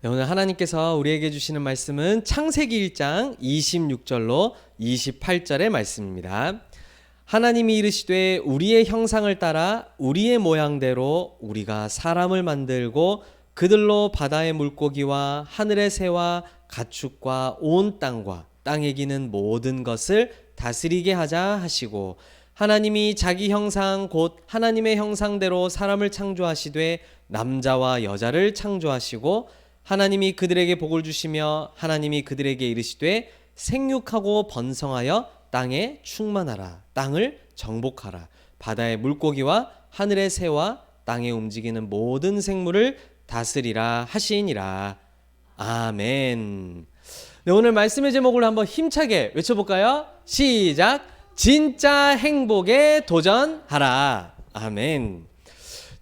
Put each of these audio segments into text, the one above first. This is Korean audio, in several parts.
네, 오늘 하나님께서 우리에게 주시는 말씀은 창세기 1장 26절로 28절의 말씀입니다. 하나님이 이르시되 우리의 형상을 따라 우리의 모양대로 우리가 사람을 만들고 그들로 바다의 물고기와 하늘의 새와 가축과 온 땅과 땅에 기는 모든 것을 다스리게 하자 하시고, 하나님이 자기 형상 곧 하나님의 형상대로 사람을 창조하시되 남자와 여자를 창조하시고, 하나님이 그들에게 복을 주시며 하나님이 그들에게 이르시되 생육하고 번성하여 땅에 충만하라, 땅을 정복하라, 바다의 물고기와 하늘의 새와 땅에 움직이는 모든 생물을 다스리라 하시니라. 아멘. 네, 오늘 말씀의 제목을 한번 힘차게 외쳐볼까요? 시작! 진짜 행복에 도전하라. 아멘.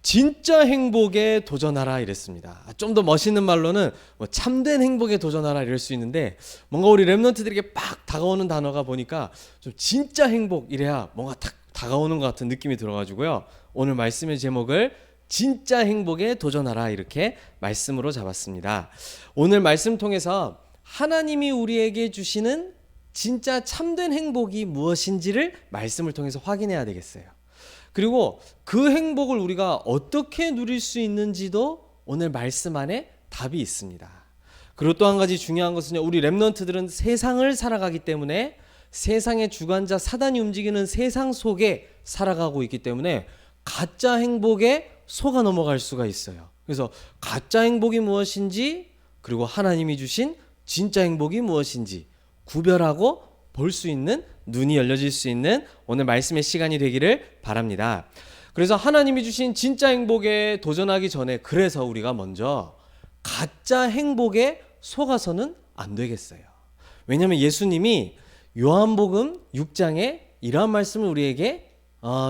진짜 행복에 도전하라 이랬습니다. 좀 더 멋있는 말로는 참된 행복에 도전하라 이럴 수 있는데, 뭔가 우리 랩런트들에게 막 다가오는 단어가 보니까 좀 진짜 행복 이래야 뭔가 탁 다가오는 것 같은 느낌이 들어가지고요, 오늘 말씀의 제목을 진짜 행복에 도전하라 이렇게 말씀으로 잡았습니다. 오늘 말씀 통해서 하나님이 우리에게 주시는 진짜 참된 행복이 무엇인지를 말씀을 통해서 확인해야 되겠어요. 그리고 그 행복을 우리가 어떻게 누릴 수 있는지도 오늘 말씀 안에 답이 있습니다. 그리고 또 한 가지 중요한 것은요, 우리 랩런트들은 세상을 살아가기 때문에 세상의 주관자 사단이 움직이는 세상 속에 살아가고 있기 때문에 가짜 행복에 속아 넘어갈 수가 있어요. 그래서 가짜 행복이 무엇인지, 그리고 하나님이 주신 진짜 행복이 무엇인지 구별하고 볼 수 있는, 눈이 열려질 수 있는 오늘 말씀의 시간이 되기를 바랍니다. 그래서 하나님이 주신 진짜 행복에 도전하기 전에, 그래서 우리가 먼저 가짜 행복에 속아서는 안 되겠어요. 왜냐하면 예수님이 요한복음 6장에 이러한 말씀을 우리에게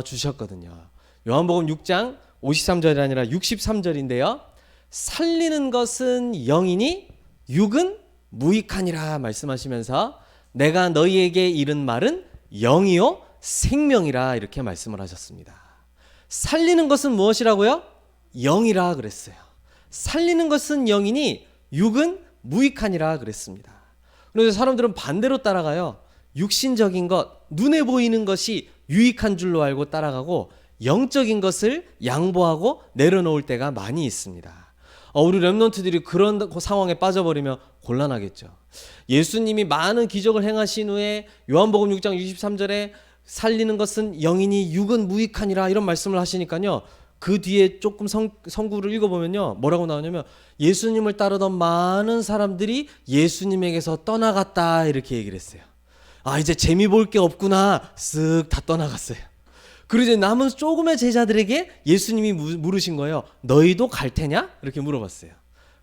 주셨거든요. 요한복음 6장 53절이 아니라 63절인데요. 살리는 것은 영이니 육은 무익하니라 말씀하시면서, 내가 너희에게 이른 말은 영이요 생명이라 이렇게 말씀을 하셨습니다. 살리는 것은 무엇이라고요? 영이라 그랬어요. 살리는 것은 영이니 육은 무익하니라 그랬습니다. 그런데 사람들은 반대로 따라가요. 육신적인 것, 눈에 보이는 것이 유익한 줄로 알고 따라가고 영적인 것을 양보하고 내려놓을 때가 많이 있습니다. 우리 랩런트들이 그런 상황에 빠져버리면 곤란하겠죠. 예수님이 많은 기적을 행하신 후에 요한복음 6장 63절에 살리는 것은 영이니 육은 무익하니라 이런 말씀을 하시니까요, 그 뒤에 조금 성구를 읽어보면요, 뭐라고 나오냐면 예수님을 따르던 많은 사람들이 예수님에게서 떠나갔다 이렇게 얘기를 했어요. 이제 재미 볼 게 없구나, 쓱 다 떠나갔어요. 그리고 이제 남은 조금의 제자들에게 예수님이 물으신 거예요. 너희도 갈 테냐? 이렇게 물어봤어요.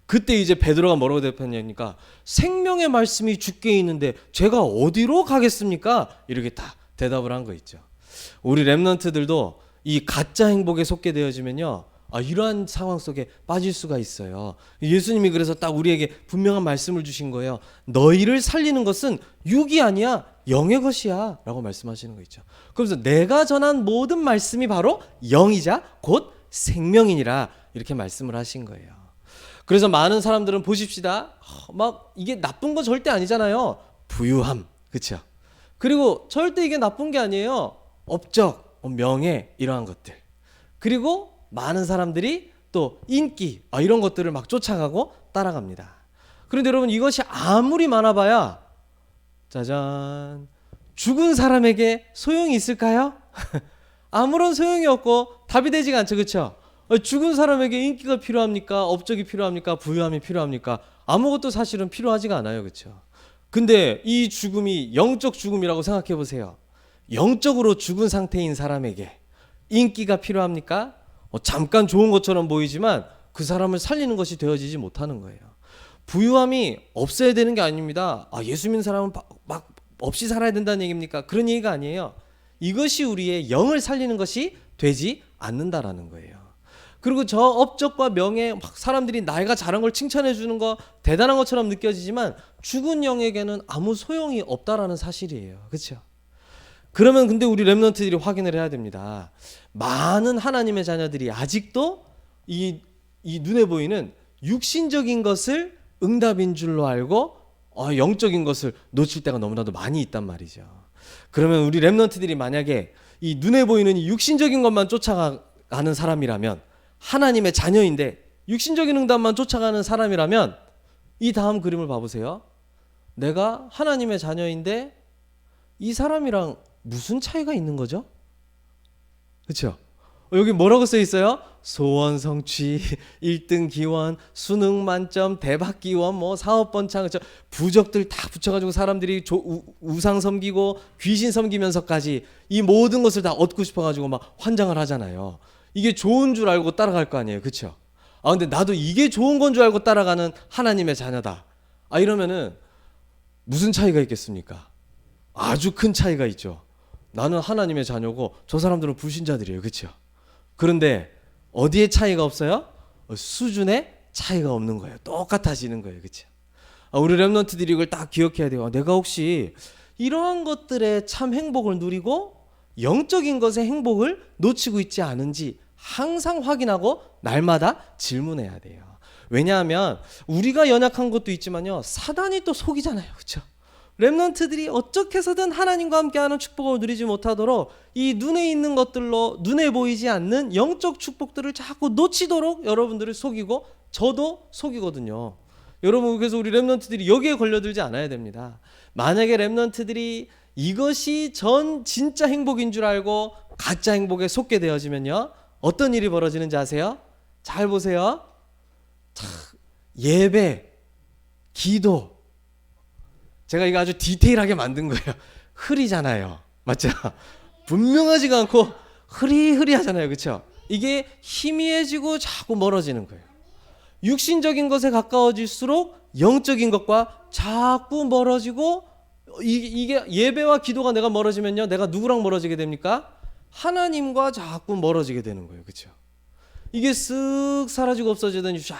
그때 이제 베드로가 뭐라고 대답했냐니까, 생명의 말씀이 주께 있는데 제가 어디로 가겠습니까? 이렇게 다 대답을 한 거 있죠. 우리 랩런트들도 이 가짜 행복에 속게 되어지면요, 이러한 상황 속에 빠질 수가 있어요. 예수님이 그래서 딱 우리에게 분명한 말씀을 주신 거예요. 너희를 살리는 것은 육이 아니야, 영의 것이야 라고 말씀하시는 거 있죠. 그래서 내가 전한 모든 말씀이 바로 영이자 곧 생명이니라 이렇게 말씀을 하신 거예요. 그래서 많은 사람들은 보십시다, 막 이게 나쁜 건 절대 아니잖아요. 부유함, 그렇죠? 그리고 절대 이게 나쁜 게 아니에요. 업적, 명예 이러한 것들. 그리고 많은 사람들이 또 인기, 이런 것들을 막 쫓아가고 따라갑니다. 그런데 여러분, 이것이 아무리 많아봐야 짜잔, 죽은 사람에게 소용이 있을까요? 아무런 소용이 없고 답이 되지가 않죠, 그렇죠? 죽은 사람에게 인기가 필요합니까? 업적이 필요합니까? 부유함이 필요합니까? 아무것도 사실은 필요하지가 않아요, 그렇죠? 근데 이 죽음이 영적 죽음이라고 생각해 보세요. 영적으로 죽은 상태인 사람에게 인기가 필요합니까? 잠깐 좋은 것처럼 보이지만 그 사람을 살리는 것이 되어지지 못하는 거예요. 부유함이 없어야 되는 게 아닙니다. 예수 믿는 사람은 막 없이 살아야 된다는 얘기입니까? 그런 얘기가 아니에요. 이것이 우리의 영을 살리는 것이 되지 않는다라는 거예요. 그리고 저 업적과 명예, 막 사람들이 나이가 잘한 걸 칭찬해 주는 거 대단한 것처럼 느껴지지만 죽은 영에게는 아무 소용이 없다라는 사실이에요. 그렇죠? 그러면 근데 우리 랩런트들이 확인을 해야 됩니다. 많은 하나님의 자녀들이 아직도 이 눈에 보이는 육신적인 것을 응답인 줄로 알고 영적인 것을 놓칠 때가 너무나도 많이 있단 말이죠. 그러면 우리 렘넌트들이 만약에 이 눈에 보이는 이 육신적인 것만 쫓아가는 사람이라면, 하나님의 자녀인데 육신적인 응답만 쫓아가는 사람이라면, 이 다음 그림을 봐보세요. 내가 하나님의 자녀인데 이 사람이랑 무슨 차이가 있는 거죠? 그렇죠? 여기 뭐라고 써 있어요? 소원 성취, 1등 기원, 수능 만점, 대박 기원, 뭐 사업 번창, 그렇죠? 부적들 다 붙여가지고 사람들이 우상 섬기고 귀신 섬기면서까지 이 모든 것을 다 얻고 싶어가지고 막 환장을 하잖아요. 이게 좋은 줄 알고 따라갈 거 아니에요, 그렇죠? 근데 나도 이게 좋은 건 줄 알고 따라가는 하나님의 자녀다. 이러면은 무슨 차이가 있겠습니까? 아주 큰 차이가 있죠. 나는 하나님의 자녀고 저 사람들은 불신자들이에요, 그렇죠? 그런데 어디에 차이가 없어요? 수준에 차이가 없는 거예요. 똑같아지는 거예요, 그렇죠? 우리 렘넌트들이 이걸 딱 기억해야 돼요. 내가 혹시 이러한 것들의 참 행복을 누리고 영적인 것의 행복을 놓치고 있지 않은지 항상 확인하고 날마다 질문해야 돼요. 왜냐하면 우리가 연약한 것도 있지만요, 사단이 또 속이잖아요, 그렇죠? 렘넌트들이 어떻게 해서든 하나님과 함께하는 축복을 누리지 못하도록 이 눈에 있는 것들로 눈에 보이지 않는 영적 축복들을 자꾸 놓치도록 여러분들을 속이고 저도 속이거든요. 여러분, 그래서 우리 렘넌트들이 여기에 걸려들지 않아야 됩니다. 만약에 렘넌트들이 이것이 전 진짜 행복인 줄 알고 가짜 행복에 속게 되어지면요, 어떤 일이 벌어지는지 아세요? 잘 보세요. 예배, 기도, 제가 이거 아주 디테일하게 만든 거예요. 흐리잖아요, 맞죠? 분명하지가 않고 흐리흐리하잖아요, 그렇죠? 이게 희미해지고 자꾸 멀어지는 거예요. 육신적인 것에 가까워질수록 영적인 것과 자꾸 멀어지고, 이게 예배와 기도가 내가 멀어지면요, 내가 누구랑 멀어지게 됩니까? 하나님과 자꾸 멀어지게 되는 거예요, 그렇죠? 이게 쓱 사라지고 없어지더니 쫙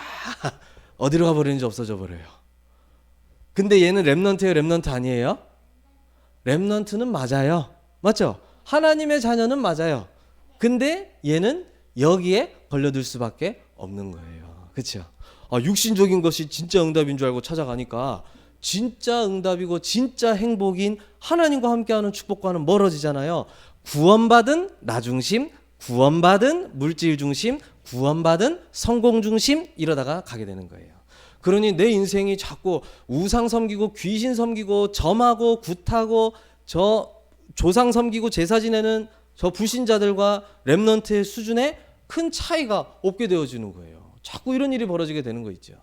어디로 가버리는지 없어져 버려요. 근데 얘는 렘넌트예요, 렘넌트 아니에요? 렘넌트는 맞아요, 맞죠? 하나님의 자녀는 맞아요. 근데 얘는 여기에 걸려들 수밖에 없는 거예요, 그렇죠? 육신적인 것이 진짜 응답인 줄 알고 찾아가니까 진짜 응답이고 진짜 행복인 하나님과 함께하는 축복과는 멀어지잖아요. 구원받은 나 중심, 구원받은 물질 중심, 구원받은 성공 중심, 이러다가 가게 되는 거예요. 그러니 내 인생이 자꾸 우상 섬기고 귀신 섬기고 점하고 굿하고 저 조상 섬기고 제사 지내는 저 불신자들과 렘넌트의 수준에 큰 차이가 없게 되어지는 거예요. 자꾸 이런 일이 벌어지게 되는 거 있죠.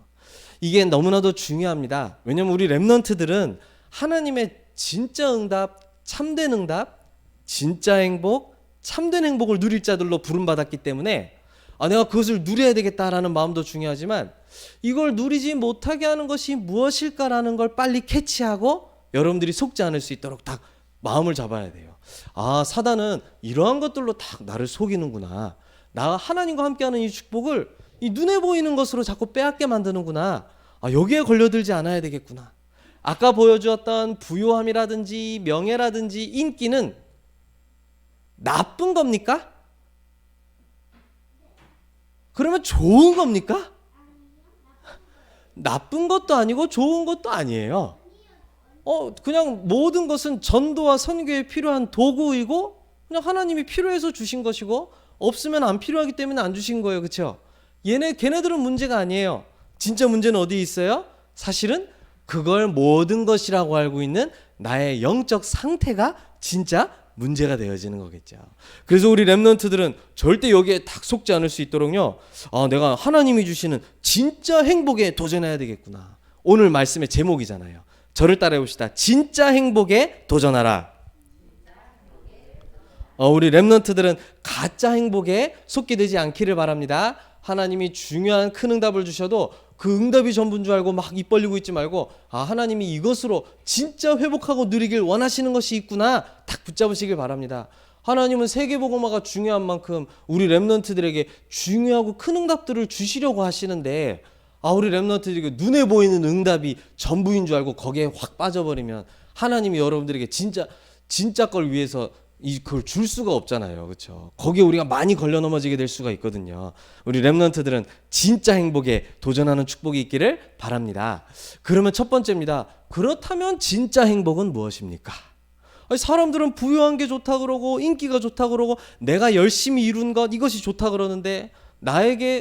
이게 너무나도 중요합니다. 왜냐하면 우리 렘넌트들은 하나님의 진짜 응답, 참된 응답, 진짜 행복, 참된 행복을 누릴 자들로 부름받았기 때문에 내가 그것을 누려야 되겠다라는 마음도 중요하지만, 이걸 누리지 못하게 하는 것이 무엇일까라는 걸 빨리 캐치하고 여러분들이 속지 않을 수 있도록 딱 마음을 잡아야 돼요. 사단은 이러한 것들로 딱 나를 속이는구나. 나 하나님과 함께하는 이 축복을 이 눈에 보이는 것으로 자꾸 빼앗게 만드는구나. 여기에 걸려들지 않아야 되겠구나. 아까 보여주었던 부요함이라든지 명예라든지 인기는 나쁜 겁니까? 그러면 좋은 겁니까? 나쁜 것도 아니고 좋은 것도 아니에요. 그냥 모든 것은 전도와 선교에 필요한 도구이고, 그냥 하나님이 필요해서 주신 것이고, 없으면 안 필요하기 때문에 안 주신 거예요, 그렇죠? 걔네들은 문제가 아니에요. 진짜 문제는 어디에 있어요? 사실은 그걸 모든 것이라고 알고 있는 나의 영적 상태가 진짜 문제가 되어지는 거겠죠. 그래서 우리 렘넌트들은 절대 여기에 딱 속지 않을 수 있도록요, 내가 하나님이 주시는 진짜 행복에 도전해야 되겠구나. 오늘 말씀의 제목이잖아요. 저를 따라해 봅시다. 진짜 행복에 도전하라. 우리 렘넌트들은 가짜 행복에 속게 되지 않기를 바랍니다. 하나님이 중요한 큰 응답을 주셔도 그 응답이 전부인 줄 알고 막 입 벌리고 있지 말고, 하나님이 이것으로 진짜 회복하고 누리길 원하시는 것이 있구나, 딱 붙잡으시길 바랍니다. 하나님은 세계복음화가 중요한 만큼 우리 렘넌트들에게 중요하고 큰 응답들을 주시려고 하시는데, 우리 렘넌트들이 눈에 보이는 응답이 전부인 줄 알고 거기에 확 빠져버리면 하나님이 여러분들에게 진짜 걸 위해서 그걸 줄 수가 없잖아요. 그렇죠? 거기에 우리가 많이 걸려 넘어지게 될 수가 있거든요. 우리 렘넌트들은 진짜 행복에 도전하는 축복이 있기를 바랍니다. 그러면 첫 번째입니다. 그렇다면 진짜 행복은 무엇입니까? 아니, 사람들은 부유한 게 좋다 그러고 인기가 좋다 그러고 내가 열심히 이룬 것 이것이 좋다 그러는데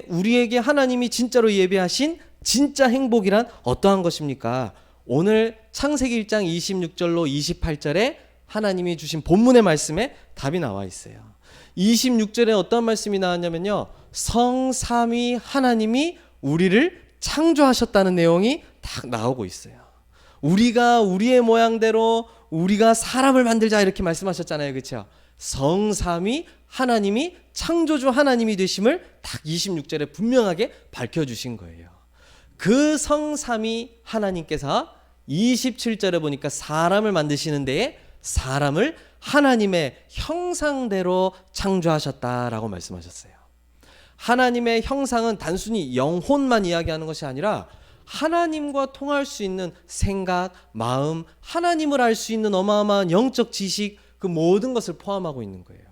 우리에게 하나님이 진짜로 예비하신 진짜 행복이란 어떠한 것입니까? 오늘 창세기 1장 26절로 28절에 하나님이 주신 본문의 말씀에 답이 나와 있어요. 26절에 어떤 말씀이 나왔냐면요. 성삼위 하나님이 우리를 창조하셨다는 내용이 딱 나오고 있어요. 우리가 우리의 모양대로 우리가 사람을 만들자 이렇게 말씀하셨잖아요. 그렇죠? 성삼위 하나님이 창조주 하나님이 되심을 딱 26절에 분명하게 밝혀주신 거예요. 그 성삼위 하나님께서 27절에 보니까 사람을 만드시는 데에 사람을 하나님의 형상대로 창조하셨다라고 말씀하셨어요. 하나님의 형상은 단순히 영혼만 이야기하는 것이 아니라 하나님과 통할 수 있는 생각, 마음, 하나님을 알 수 있는 어마어마한 영적 지식, 그 모든 것을 포함하고 있는 거예요.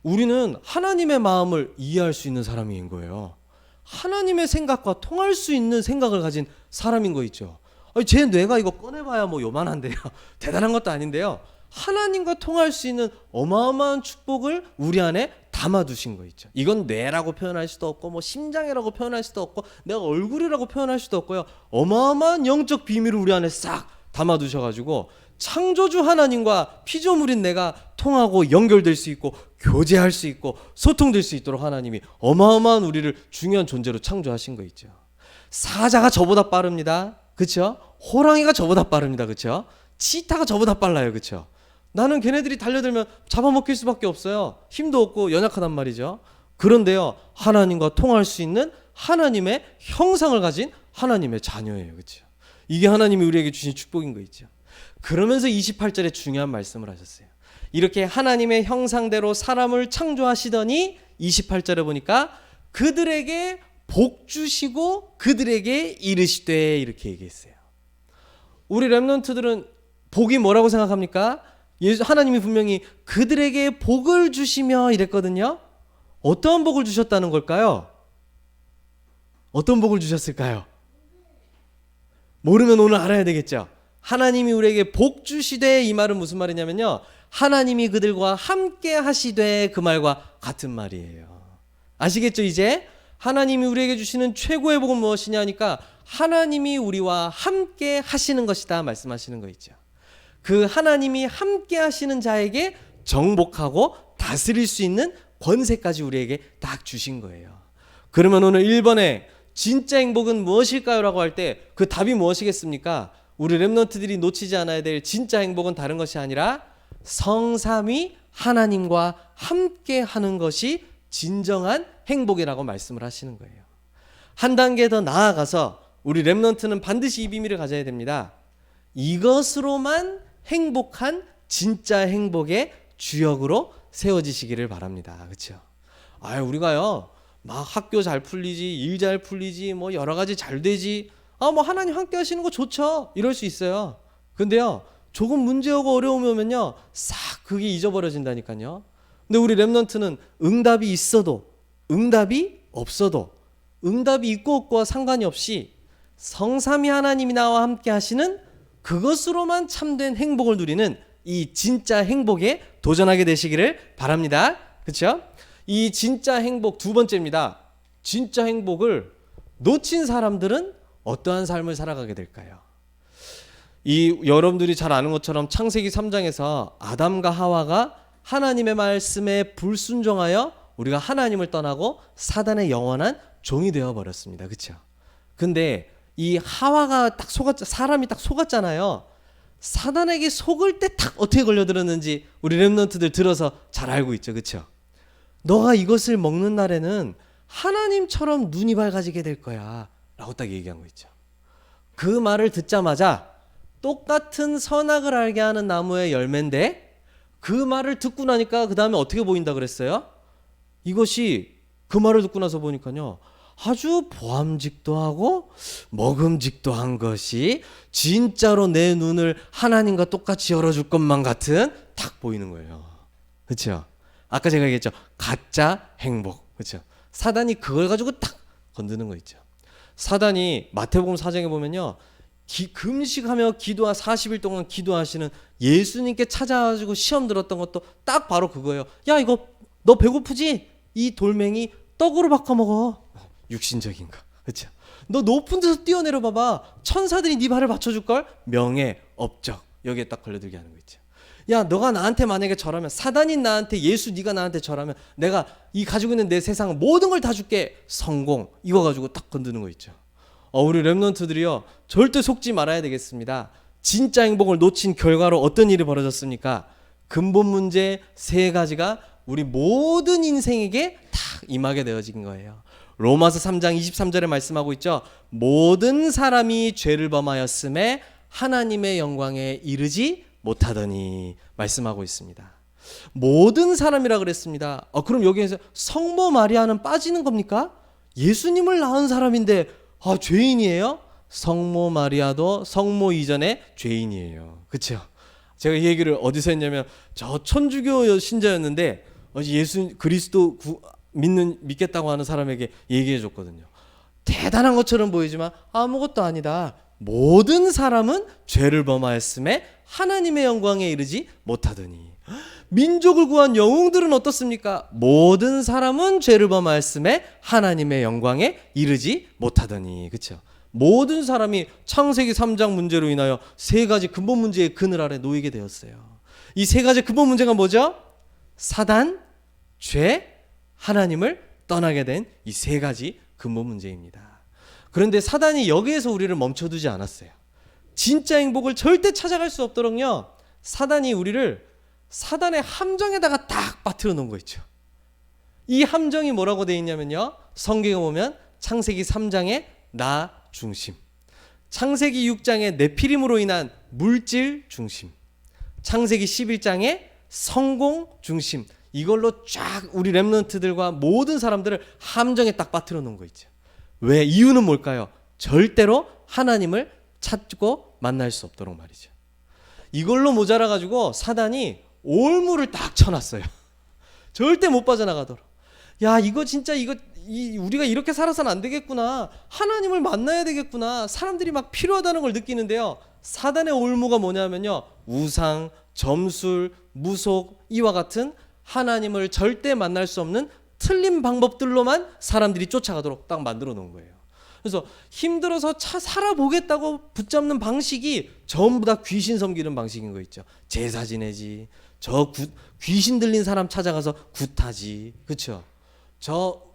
우리는 하나님의 마음을 이해할 수 있는 사람인 거예요. 하나님의 생각과 통할 수 있는 생각을 가진 사람인 거 있죠. 제 뇌가 이거 꺼내봐야 뭐 요만한데요. 대단한 것도 아닌데요. 하나님과 통할 수 있는 어마어마한 축복을 우리 안에 담아두신 거 있죠. 이건 뇌라고 표현할 수도 없고 뭐 심장이라고 표현할 수도 없고 내가 얼굴이라고 표현할 수도 없고요. 어마어마한 영적 비밀을 우리 안에 싹 담아두셔가지고 창조주 하나님과 피조물인 내가 통하고 연결될 수 있고 교제할 수 있고 소통될 수 있도록 하나님이 어마어마한 우리를 중요한 존재로 창조하신 거 있죠. 사자가 저보다 빠릅니다. 그렇죠? 호랑이가 저보다 빠릅니다. 그렇죠? 치타가 저보다 빨라요. 그렇죠? 나는 걔네들이 달려들면 잡아먹힐 수밖에 없어요. 힘도 없고 연약하단 말이죠. 그런데요, 하나님과 통할 수 있는 하나님의 형상을 가진 하나님의 자녀예요. 그렇죠? 이게 하나님이 우리에게 주신 축복인 거 있죠. 그러면서 28절에 중요한 말씀을 하셨어요. 이렇게 하나님의 형상대로 사람을 창조하시더니 28절에 보니까 그들에게 복 주시고 그들에게 이르시되 이렇게 얘기했어요. 우리 렘넌트들은 복이 뭐라고 생각합니까? 하나님이 분명히 그들에게 복을 주시며 이랬거든요. 어떠한 복을 주셨다는 걸까요? 어떤 복을 주셨을까요? 모르면 오늘 알아야 되겠죠. 하나님이 우리에게 복 주시되 이 말은 무슨 말이냐면요. 하나님이 그들과 함께 하시되 그 말과 같은 말이에요. 아시겠죠 이제? 하나님이 우리에게 주시는 최고의 복은 무엇이냐 하니까 하나님이 우리와 함께 하시는 것이다 말씀하시는 거 있죠. 그 하나님이 함께 하시는 자에게 정복하고 다스릴 수 있는 권세까지 우리에게 딱 주신 거예요. 그러면 오늘 1번에 진짜 행복은 무엇일까요? 라고 할 때 그 답이 무엇이겠습니까? 우리 렘넌트들이 놓치지 않아야 될 진짜 행복은 다른 것이 아니라 성삼위 하나님과 함께 하는 것이 진정한 행복이라고 말씀을 하시는 거예요. 한 단계 더 나아가서 우리 렘넌트는 반드시 이 비밀을 가져야 됩니다. 이것으로만 행복한 진짜 행복의 주역으로 세워지시기를 바랍니다. 그렇죠? 우리가요 막 학교 잘 풀리지, 일 잘 풀리지, 뭐 여러 가지 잘 되지, 뭐 하나님 함께 하시는 거 좋죠. 이럴 수 있어요. 근데요 조금 문제하고 어려움이 오면요 싹 그게 잊어버려진다니까요. 근데 우리 렘넌트는 응답이 있어도 응답이 없어도 응답이 있고 없고와 상관이 없이 성삼위 하나님이 나와 함께 하시는 그것으로만 참된 행복을 누리는 이 진짜 행복에 도전하게 되시기를 바랍니다. 그렇죠? 이 진짜 행복 두 번째입니다. 진짜 행복을 놓친 사람들은 어떠한 삶을 살아가게 될까요? 여러분들이 잘 아는 것처럼 창세기 3장에서 아담과 하와가 하나님의 말씀에 불순종하여 우리가 하나님을 떠나고 사단의 영원한 종이 되어 버렸습니다. 그렇죠? 근데 이 하와가 딱 사람이 딱 속았잖아요. 사단에게 속을 때 딱 어떻게 걸려들었는지 우리 렘넌트들 들어서 잘 알고 있죠. 그렇죠? 너가 이것을 먹는 날에는 하나님처럼 눈이 밝아지게 될 거야 라고 딱 얘기한 거 있죠. 그 말을 듣자마자 똑같은 선악을 알게 하는 나무의 열매인데 그 말을 듣고 나니까 그 다음에 어떻게 보인다 그랬어요? 이것이 그 말을 듣고 나서 보니까요 아주 보암직도 하고 먹음직도 한 것이 진짜로 내 눈을 하나님과 똑같이 열어줄 것만 같은 딱 보이는 거예요. 그렇죠? 아까 제가 얘기했죠. 가짜 행복. 그렇죠? 사단이 그걸 가지고 딱 건드는 거 있죠. 사단이 마태복음 4장에 보면요. 금식하며 40일 동안 기도하시는 예수님께 찾아가지고 시험 들었던 것도 딱 바로 그거예요. 야, 이거 너 배고프지? 이 돌멩이 떡으로 바꿔 먹어. 육신적인 거. 그렇죠? 너 높은 데서 뛰어내려 봐봐. 천사들이 네 발을 받쳐줄걸? 명예, 업적. 여기에 딱 걸려들게 하는 거 있죠. 야, 너가 나한테 만약에 절하면, 사단이 나한테, 예수 네가 나한테 절하면 내가 이 가지고 있는 내 세상 모든 걸 다 줄게. 성공. 이거 가지고 딱 건드는 거 있죠. 우리 랩런트들이요, 절대 속지 말아야 되겠습니다. 진짜 행복을 놓친 결과로 어떤 일이 벌어졌습니까? 근본 문제 3가지가 우리 모든 인생에게 다 임하게 되어진 거예요. 로마서 3장 23절에 말씀하고 있죠. 모든 사람이 죄를 범하였음에 하나님의 영광에 이르지 못하더니 말씀하고 있습니다. 모든 사람이라 그랬습니다. 그럼 여기에서 성모 마리아는 빠지는 겁니까? 예수님을 낳은 사람인데 죄인이에요? 성모 마리아도 성모 이전에 죄인이에요. 그렇죠? 제가 이 얘기를 어디서 했냐면 저 천주교 신자였는데 예수 그리스도 믿겠다고 하는 사람에게 얘기해 줬거든요. 대단한 것처럼 보이지만 아무것도 아니다. 모든 사람은 죄를 범하였음에 하나님의 영광에 이르지 못하더니. 민족을 구한 영웅들은 어떻습니까? 모든 사람은 죄를 범하였음에 하나님의 영광에 이르지 못하더니. 그렇죠? 모든 사람이 창세기 3장 문제로 인하여 3가지 근본 문제의 그늘 아래 놓이게 되었어요. 이 3가지 근본 문제가 뭐죠? 사단, 죄, 하나님을 떠나게 된 이 3가지 근본 문제입니다. 그런데 사단이 여기에서 우리를 멈춰두지 않았어요. 진짜 행복을 절대 찾아갈 수 없도록요, 사단이 우리를 사단의 함정에다가 딱 빠뜨려 놓은 거 있죠. 이 함정이 뭐라고 되어 있냐면요, 성경에 보면 창세기 3장에 나 중심, 창세기 6장에 네피림으로 인한 물질 중심, 창세기 11장에 성공 중심, 이걸로 쫙 우리 랩런트들과 모든 사람들을 함정에 딱 빠뜨려 놓은 거 있죠. 왜? 이유는 뭘까요? 절대로 하나님을 찾고 만날 수 없도록 말이죠. 이걸로 모자라 가지고 사단이 올무를 딱 쳐놨어요. 절대 못 빠져나가도록. 야, 이거 진짜 우리가 이렇게 살아서는 안 되겠구나. 하나님을 만나야 되겠구나. 사람들이 막 필요하다는 걸 느끼는데요, 사단의 올무가 뭐냐면요, 우상, 점술, 무속, 이와 같은 하나님을 절대 만날 수 없는 틀린 방법들로만 사람들이 쫓아가도록 딱 만들어 놓은 거예요. 그래서 힘들어서 살아보겠다고 붙잡는 방식이 전부 다 귀신 섬기는 방식인 거 있죠. 제사 지내지, 귀신 들린 사람 찾아가서 굿하지. 그렇죠?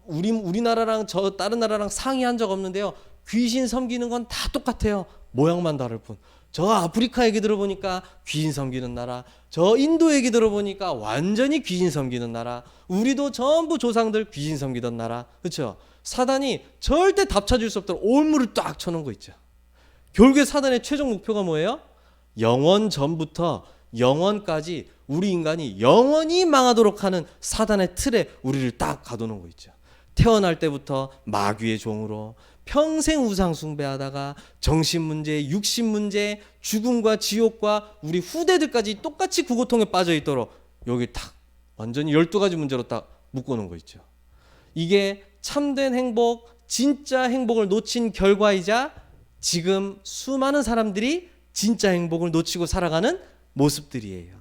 우리나라랑 저 다른 나라랑 상의한 적 없는데요, 귀신 섬기는 건 다 똑같아요. 모양만 다를 뿐. 저 아프리카 얘기 들어보니까 귀신 섬기는 나라, 저 인도 얘기 들어보니까 완전히 귀신 섬기는 나라, 우리도 전부 조상들 귀신 섬기던 나라. 그렇죠? 사단이 절대 답 찾을 수 없도록 올무를 딱 쳐놓은 거 있죠. 결국에 사단의 최종 목표가 뭐예요? 영원 전부터 영원까지 우리 인간이 영원히 망하도록 하는 사단의 틀에 우리를 딱 가둬놓은 거 있죠. 태어날 때부터 마귀의 종으로 평생 우상 숭배하다가 정신 문제, 육신 문제, 죽음과 지옥과 우리 후대들까지 똑같이 구고통에 빠져 있도록 여기 딱 완전히 12가지 문제로 딱 묶어놓은 거 있죠. 이게 참된 행복, 진짜 행복을 놓친 결과이자 지금 수많은 사람들이 진짜 행복을 놓치고 살아가는 모습들이에요.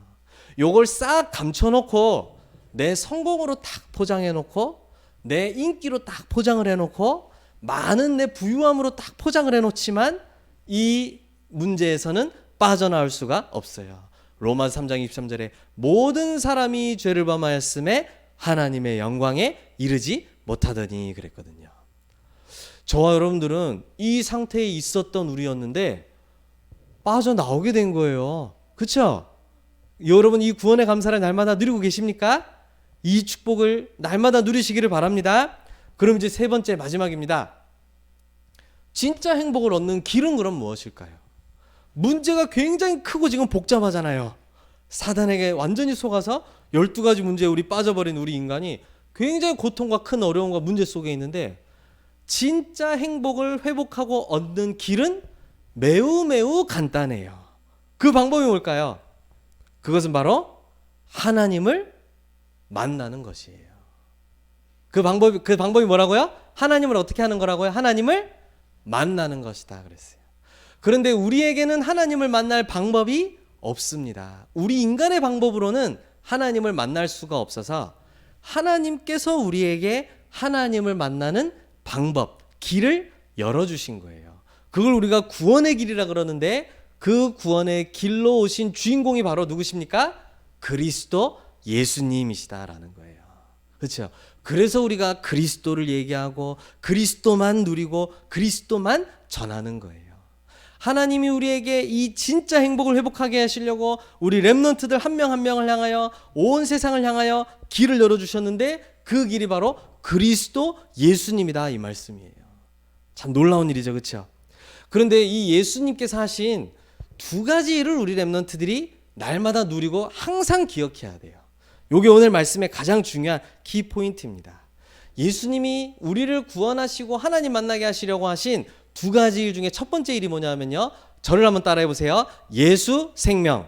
요걸 싹 감춰놓고 내 성공으로 딱 포장해놓고 내 인기로 딱 포장을 해놓고 많은 내 부유함으로 딱 포장을 해놓지만 이 문제에서는 빠져나올 수가 없어요. 로마서 3장 23절에 모든 사람이 죄를 범하였음에 하나님의 영광에 이르지 못하더니 그랬거든요. 저와 여러분들은 이 상태에 있었던 우리였는데 빠져나오게 된 거예요. 그렇죠? 여러분 이 구원의 감사를 날마다 누리고 계십니까? 이 축복을 날마다 누리시기를 바랍니다. 그럼 이제 3번째 마지막입니다. 진짜 행복을 얻는 길은 그럼 무엇일까요? 문제가 굉장히 크고 지금 복잡하잖아요. 사단에게 완전히 속아서 12가지 문제에 빠져버린 우리 인간이 굉장히 고통과 큰 어려움과 문제 속에 있는데 진짜 행복을 회복하고 얻는 길은 매우 매우 간단해요. 그 방법이 뭘까요? 그것은 바로 하나님을 만나는 것이에요. 그 방법이 뭐라고요? 하나님을 어떻게 하는 거라고요? 하나님을 만나는 것이다 그랬어요. 그런데 우리에게는 하나님을 만날 방법이 없습니다. 우리 인간의 방법으로는 하나님을 만날 수가 없어서 하나님께서 우리에게 하나님을 만나는 방법, 길을 열어주신 거예요. 그걸 우리가 구원의 길이라 그러는데 그 구원의 길로 오신 주인공이 바로 누구십니까? 그리스도 예수님이시다라는 거예요. 그렇죠? 그래서 우리가 그리스도를 얘기하고 그리스도만 누리고 그리스도만 전하는 거예요. 하나님이 우리에게 이 진짜 행복을 회복하게 하시려고 우리 렘넌트들 한 명 한 명을 향하여 온 세상을 향하여 길을 열어주셨는데 그 길이 바로 그리스도 예수님이다 이 말씀이에요. 참 놀라운 일이죠. 그렇죠? 그런데 이 예수님께서 하신 두 가지 일을 우리 렘넌트들이 날마다 누리고 항상 기억해야 돼요. 이게 오늘 말씀의 가장 중요한 키포인트입니다. 예수님이 우리를 구원하시고 하나님 만나게 하시려고 하신 두 가지 일 중에 첫 번째 일이 뭐냐면요. 저를 한번 따라해 보세요. 예수 생명.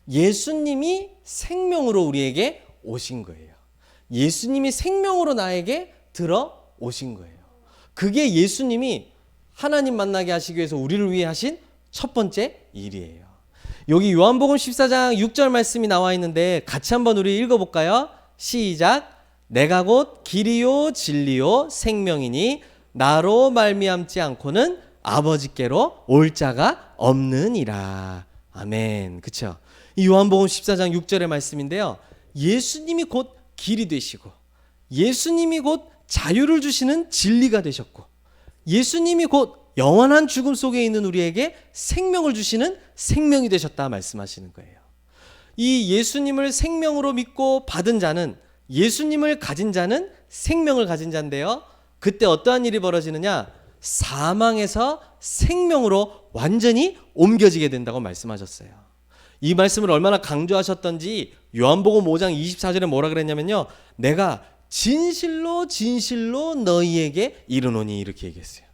예수님이 생명으로 우리에게 오신 거예요. 예수님이 생명으로 나에게 들어오신 거예요. 그게 예수님이 하나님 만나게 하시기 위해서 우리를 위해 하신 첫 번째 일이에요. 여기 요한복음 14장 6절 말씀이 나와 있는데 같이 한번 우리 읽어볼까요? 시작. 내가 곧 길이요 진리요 생명이니 나로 말미암지 않고는 아버지께로 올 자가 없느니라. 아멘. 그렇죠? 이 요한복음 14장 6절의 말씀인데요. 예수님이 곧 길이 되시고 예수님이 곧 자유를 주시는 진리가 되셨고 예수님이 곧 영원한 죽음 속에 있는 우리에게 생명을 주시는 생명이 되셨다 말씀하시는 거예요. 이 예수님을 생명으로 믿고 받은 자는 예수님을 가진 자는 생명을 가진 자인데요. 그때 어떠한 일이 벌어지느냐? 사망에서 생명으로 완전히 옮겨지게 된다고 말씀하셨어요. 이 말씀을 얼마나 강조하셨던지 요한복음 5장 24절에 뭐라 그랬냐면요. 내가 진실로 진실로 너희에게 이르노니 이렇게 얘기했어요.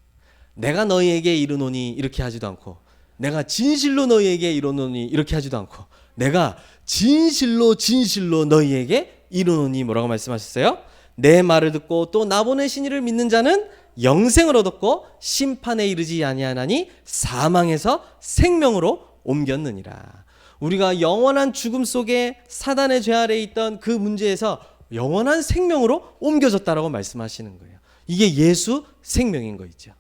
내가 너희에게 이르노니 이렇게 하지도 않고 내가 진실로 너희에게 이르노니 이렇게 하지도 않고 내가 진실로 진실로 너희에게 이르노니 뭐라고 말씀하셨어요? 내 말을 듣고 또 나 보내신 이를 믿는 자는 영생을 얻었고 심판에 이르지 아니하나니 사망에서 생명으로 옮겼느니라. 우리가 영원한 죽음 속에 사단의 죄 아래에 있던 그 문제에서 영원한 생명으로 옮겨졌다라고 말씀하시는 거예요. 이게 예수 생명인 거 있죠.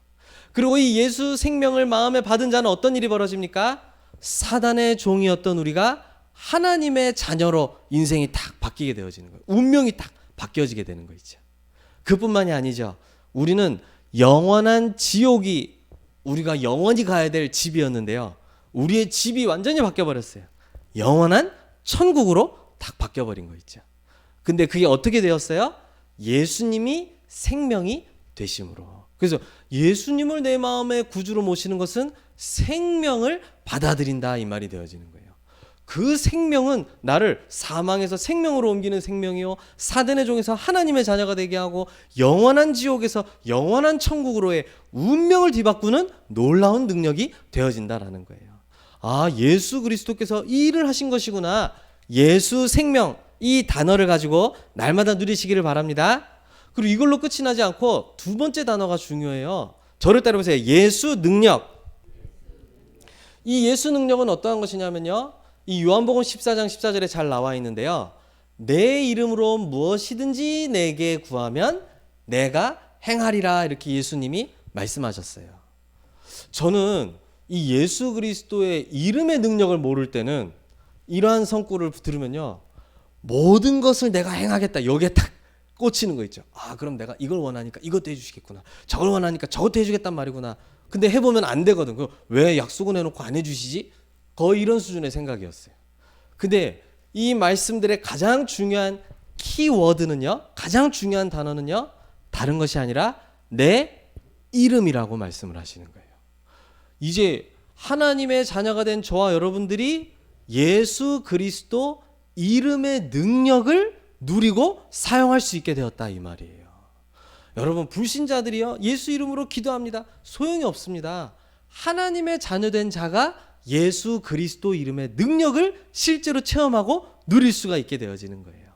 그리고 이 예수 생명을 마음에 받은 자는 어떤 일이 벌어집니까? 사단의 종이었던 우리가 하나님의 자녀로 인생이 딱 바뀌게 되어지는 거예요. 운명이 딱 바뀌어지게 되는 거 있죠. 그뿐만이 아니죠. 우리는 영원한 지옥이 우리가 영원히 가야 될 집이었는데요. 우리의 집이 완전히 바뀌어버렸어요. 영원한 천국으로 딱 바뀌어버린 거 있죠. 근데 그게 어떻게 되었어요? 예수님이 생명이 되심으로. 그래서 예수님을 내 마음의 구주로 모시는 것은 생명을 받아들인다 이 말이 되어지는 거예요. 그 생명은 나를 사망에서 생명으로 옮기는 생명이요 사단의 종에서 하나님의 자녀가 되게 하고 영원한 지옥에서 영원한 천국으로의 운명을 뒤바꾸는 놀라운 능력이 되어진다라는 거예요. 아, 예수 그리스도께서 이 일을 하신 것이구나. 예수 생명 이 단어를 가지고 날마다 누리시기를 바랍니다. 그리고 이걸로 끝이 나지 않고 두 번째 단어가 중요해요. 저를 따라보세요. 예수 능력. 이 예수 능력은 어떠한 것이냐면요. 이 요한복음 14장 14절에 잘 나와 있는데요. 내 이름으로 무엇이든지 내게 구하면 내가 행하리라 이렇게 예수님이 말씀하셨어요. 저는 이 예수 그리스도의 이름의 능력을 모를 때는 이러한 성구를 들으면요. 모든 것을 내가 행하겠다. 여기에 딱 꽂히는 거 있죠. 아, 그럼 내가 이걸 원하니까 이것도 해주시겠구나. 저걸 원하니까 저것도 해주겠단 말이구나. 근데 해보면 안 되거든. 왜 약속은 해놓고 안 해주시지? 거의 이런 수준의 생각이었어요. 근데 이 말씀들의 가장 중요한 키워드는요. 가장 중요한 단어는요. 다른 것이 아니라 내 이름이라고 말씀을 하시는 거예요. 이제 하나님의 자녀가 된 저와 여러분들이 예수 그리스도 이름의 능력을 누리고 사용할 수 있게 되었다 이 말이에요. 여러분 불신자들이요 예수 이름으로 기도합니다. 소용이 없습니다. 하나님의 자녀된 자가 예수 그리스도 이름의 능력을 실제로 체험하고 누릴 수가 있게 되어지는 거예요.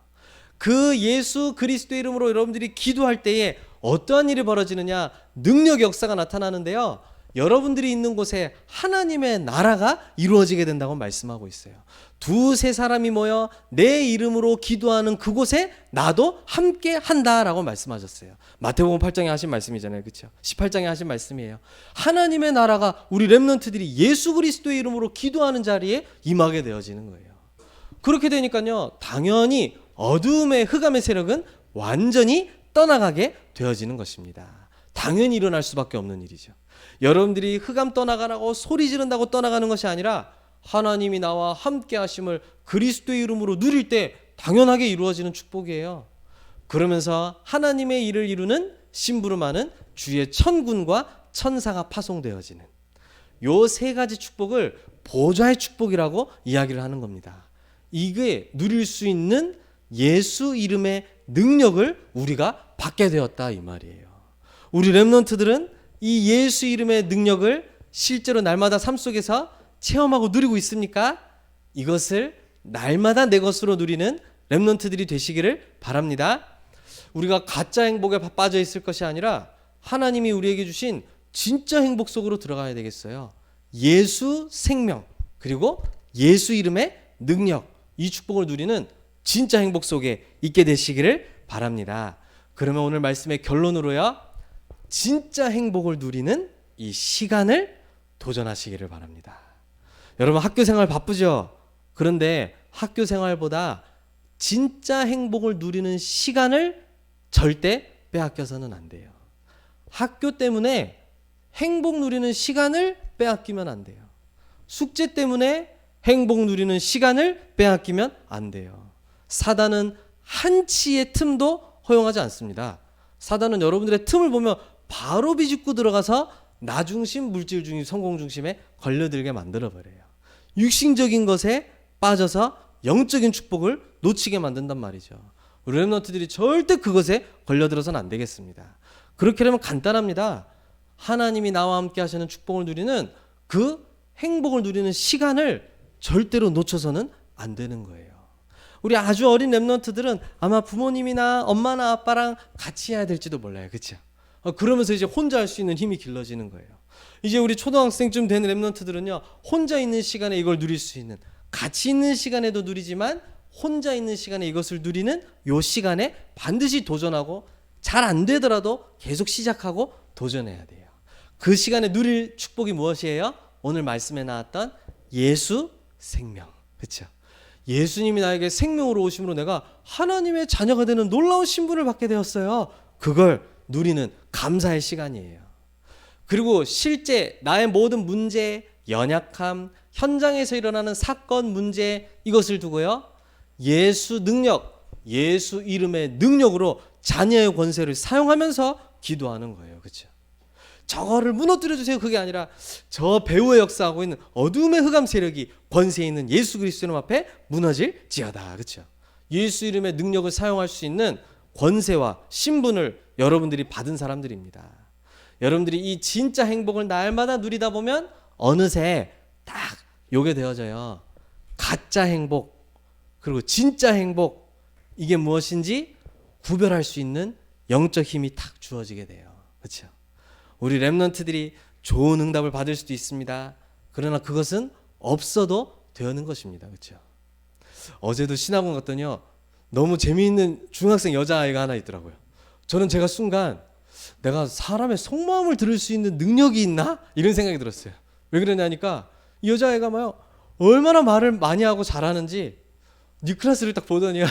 그 예수 그리스도 이름으로 여러분들이 기도할 때에 어떠한 일이 벌어지느냐? 능력 역사가 나타나는데요. 여러분들이 있는 곳에 하나님의 나라가 이루어지게 된다고 말씀하고 있어요. 두세 사람이 모여 내 이름으로 기도하는 그곳에 나도 함께 한다라고 말씀하셨어요. 마태복음 8장에 하신 말씀이잖아요. 그렇죠? 18장에 하신 말씀이에요. 하나님의 나라가 우리 렘넌트들이 예수 그리스도의 이름으로 기도하는 자리에 임하게 되어지는 거예요. 그렇게 되니까요. 당연히 어두움의 흑암의 세력은 완전히 떠나가게 되어지는 것입니다. 당연히 일어날 수밖에 없는 일이죠. 여러분들이 흑암 떠나가라고 소리 지른다고 떠나가는 것이 아니라 하나님이 나와 함께 하심을 그리스도의 이름으로 누릴 때 당연하게 이루어지는 축복이에요. 그러면서 하나님의 일을 이루는 심부름하는 주의 천군과 천사가 파송되어지는 요 세 가지 축복을 보좌의 축복이라고 이야기를 하는 겁니다. 이게 누릴 수 있는 예수 이름의 능력을 우리가 받게 되었다 이 말이에요. 우리 렘넌트들은 이 예수 이름의 능력을 실제로 날마다 삶 속에서 체험하고 누리고 있습니까? 이것을 날마다 내 것으로 누리는 렘넌트들이 되시기를 바랍니다. 우리가 가짜 행복에 빠져 있을 것이 아니라 하나님이 우리에게 주신 진짜 행복 속으로 들어가야 되겠어요. 예수 생명 그리고 예수 이름의 능력, 이 축복을 누리는 진짜 행복 속에 있게 되시기를 바랍니다. 그러면 오늘 말씀의 결론으로요, 진짜 행복을 누리는 이 시간을 도전하시기를 바랍니다. 여러분 학교 생활 바쁘죠? 그런데 학교 생활보다 진짜 행복을 누리는 시간을 절대 빼앗겨서는 안 돼요. 학교 때문에 행복 누리는 시간을 빼앗기면 안 돼요. 숙제 때문에 행복 누리는 시간을 빼앗기면 안 돼요. 사단은 한치의 틈도 허용하지 않습니다. 사단은 여러분들의 틈을 보면 바로 비집고 들어가서 나 중심, 물질 중심, 성공 중심에 걸려들게 만들어버려요. 육신적인 것에 빠져서 영적인 축복을 놓치게 만든단 말이죠. 우리 렘넌트들이 절대 그것에 걸려들어서는 안 되겠습니다. 그렇게 되면 간단합니다. 하나님이 나와 함께 하시는 축복을 누리는 그 행복을 누리는 시간을 절대로 놓쳐서는 안 되는 거예요. 우리 아주 어린 렘넌트들은 아마 부모님이나 엄마나 아빠랑 같이 해야 될지도 몰라요. 그렇죠? 그러면서 이제 혼자 할 수 있는 힘이 길러지는 거예요. 이제 우리 초등학생쯤 된 렘넌트들은요, 혼자 있는 시간에 이걸 누릴 수 있는, 같이 있는 시간에도 누리지만 혼자 있는 시간에 이것을 누리는 요 시간에 반드시 도전하고 잘 안 되더라도 계속 시작하고 도전해야 돼요. 그 시간에 누릴 축복이 무엇이에요? 오늘 말씀에 나왔던 예수 생명. 그렇죠? 예수님이 나에게 생명으로 오심으로 내가 하나님의 자녀가 되는 놀라운 신분을 받게 되었어요. 그걸 누리는 감사의 시간이에요. 그리고 실제 나의 모든 문제, 연약함, 현장에서 일어나는 사건, 문제 이것을 두고요, 예수 능력, 예수 이름의 능력으로 자녀의 권세를 사용하면서 기도하는 거예요. 그렇죠? 저거를 무너뜨려 주세요. 그게 아니라 저 배후에 역사하고 있는 어둠의 흑암 세력이 권세 있는 예수 그리스도 이름 앞에 무너질지어다. 그렇죠? 예수 이름의 능력을 사용할 수 있는 권세와 신분을 여러분들이 받은 사람들입니다. 여러분들이 이 진짜 행복을 날마다 누리다 보면 어느새 딱 요게 되어져요. 가짜 행복 그리고 진짜 행복, 이게 무엇인지 구별할 수 있는 영적 힘이 탁 주어지게 돼요. 그렇죠? 우리 렘넌트들이 좋은 응답을 받을 수도 있습니다. 그러나 그것은 없어도 되는 것입니다. 그렇죠? 어제도 신학원 갔더니요, 너무 재미있는 중학생 여자아이가 하나 있더라고요. 저는 제가 순간 내가 사람의 속마음을 들을 수 있는 능력이 있나? 이런 생각이 들었어요. 왜 그러냐니까 이 여자아이가 막 얼마나 말을 많이 하고 잘하는지 니클라스를 딱 보더니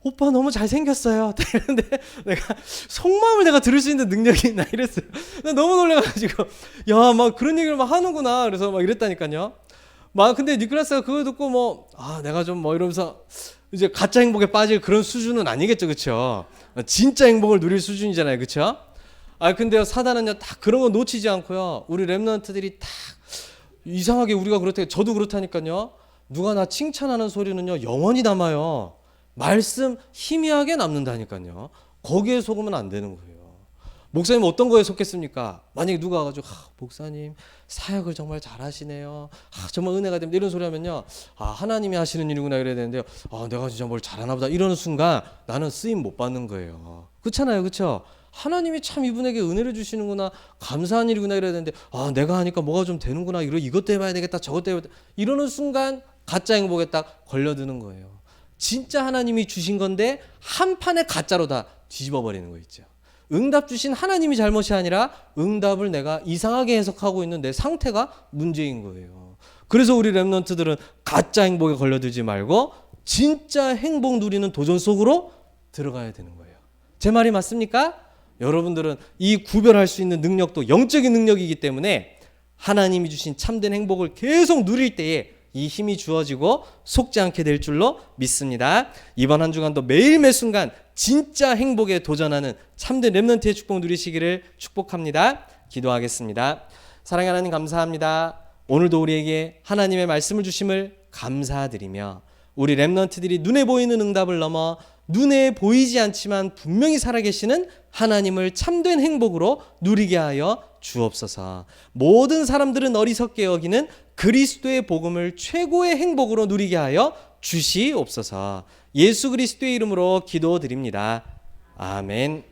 오빠 너무 잘생겼어요. 이랬는데 내가 속마음을 내가 들을 수 있는 능력이 있나 이랬어요. 나 너무 놀라가지고 야, 막 그런 얘기를 막 하는구나. 그래서 막 이랬다니까요. 막 근데 니클라스가 그거 듣고 뭐 내가 좀 뭐 이러면서 이제 가짜 행복에 빠질 그런 수준은 아니겠죠. 그렇죠? 진짜 행복을 누릴 수준이잖아요. 그렇죠? 근데요, 사단은요 딱 그런 거 놓치지 않고요, 우리 렘넌트들이 딱 이상하게 우리가 그렇대, 저도 그렇다니까요. 누가 나 칭찬하는 소리는요 영원히 남아요. 말씀 희미하게 남는다니까요. 거기에 속으면 안 되는 거예요. 목사님 어떤 거에 속했습니까? 만약에 누가 와가지고 목사님 사역을 정말 잘하시네요. 정말 은혜가 됩니다. 이런 소리 하면요. 하나님이 하시는 일이구나 이래야 되는데요. 내가 진짜 뭘 잘하나 보다. 이러는 순간 나는 쓰임 못 받는 거예요. 그렇잖아요. 그렇죠? 하나님이 참 이분에게 은혜를 주시는구나. 감사한 일이구나 이래야 되는데 내가 하니까 뭐가 좀 되는구나. 이것도 해봐야 되겠다. 저것도 해봐야 되겠다. 이러는 순간 가짜 행복에 딱 걸려드는 거예요. 진짜 하나님이 주신 건데 한 판에 가짜로 다 뒤집어 버리는 거 있죠. 응답 주신 하나님이 잘못이 아니라 응답을 내가 이상하게 해석하고 있는 내 상태가 문제인 거예요. 그래서 우리 렘넌트들은 가짜 행복에 걸려들지 말고 진짜 행복 누리는 도전 속으로 들어가야 되는 거예요. 제 말이 맞습니까? 여러분들은 이 구별할 수 있는 능력도 영적인 능력이기 때문에 하나님이 주신 참된 행복을 계속 누릴 때에 이 힘이 주어지고 속지 않게 될 줄로 믿습니다. 이번 한 주간도 매일 매 순간 진짜 행복에 도전하는 참된 렘넌트의 축복 누리시기를 축복합니다. 기도하겠습니다. 사랑하는 하나님 감사합니다. 오늘도 우리에게 하나님의 말씀을 주심을 감사드리며 우리 렘넌트들이 눈에 보이는 응답을 넘어 눈에 보이지 않지만 분명히 살아계시는 하나님을 참된 행복으로 누리게 하여 주옵소서. 모든 사람들은 어리석게 여기는 그리스도의 복음을 최고의 행복으로 누리게 하여 주시옵소서. 예수 그리스도의 이름으로 기도드립니다. 아멘.